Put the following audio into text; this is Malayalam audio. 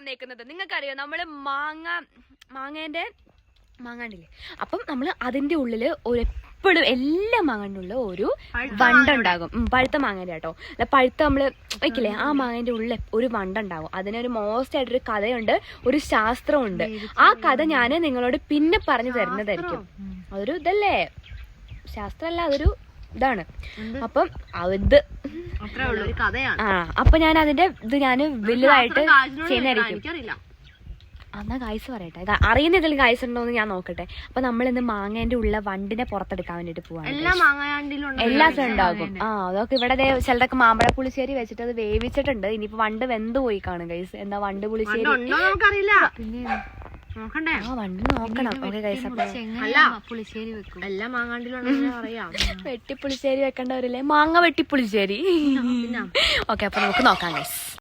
വന്നേക്കുന്നത്. നിങ്ങൾക്കറിയോ നമ്മള് മാങ്ങേന്റെ മാങ്ങാണ്ടില്ലേ, അപ്പം നമ്മൾ അതിന്റെ ഉള്ളില് എപ്പോഴും എല്ലാ മാങ്ങാൻ്റെ ഉള്ളിൽ ഒരു വണ്ടുണ്ടാകും. പഴുത്ത മാങ്ങേന്റെ കേട്ടോ, അല്ല പഴുത്ത നമ്മള് വയ്ക്കില്ലേ, ആ മാങ്ങേന്റെ ഉള്ളിൽ ഒരു വണ്ടുണ്ടാകും. അതിനൊരു മോസ്റ്റ് ആയിട്ടൊരു കഥയുണ്ട്, ഒരു ശാസ്ത്രമുണ്ട്. ആ കഥ ഞാൻ നിങ്ങളോട് പിന്നെ പറഞ്ഞു തരുന്നതായിരിക്കും. അതൊരു ഇതല്ലേ, ശാസ്ത്രമല്ല, അതൊരു ഇതാണ്. അപ്പം അത് അപ്പൊ ഞാൻ അതിന്റെ ഇത് ഞാൻ വലുതായിട്ട് ചെയ്യുന്നതായിരിക്കും. എന്നാ ഗായ്സ് പറയട്ടെ, അറിയുന്ന ഇതിൽ ഗായ്സ് ഉണ്ടോന്ന് ഞാൻ നോക്കട്ടെ. അപ്പൊ നമ്മളിന്ന് മാങ്ങേന്റെ ഉള്ള വണ്ടിനെ പുറത്തെടുക്കാൻ വേണ്ടിട്ട് പോവാണ്. എല്ലാത്തിനും ഉണ്ടാകും. അതൊക്കെ ഇവിടെ ചിലരൊക്കെ മാമ്പഴ പുളിശ്ശേരി വെച്ചിട്ട് അത് വേവിച്ചിട്ടുണ്ട്. ഇനിയിപ്പോ വണ്ട് വെന്ത് പോയി കാണും ഗൈസ്. എന്താ വണ്ട് പുളിശ്ശേരി വണ്ട് നോക്കണം. ഓക്കെ ഗൈസ്, വെട്ടിപ്പുളിശ്ശേരി വെക്കേണ്ടവരില്ലേ, മാങ്ങ വെട്ടിപ്പുളിശ്ശേരി. ഓക്കെ, അപ്പൊ നമുക്ക് നോക്കാം ഗൈസ്.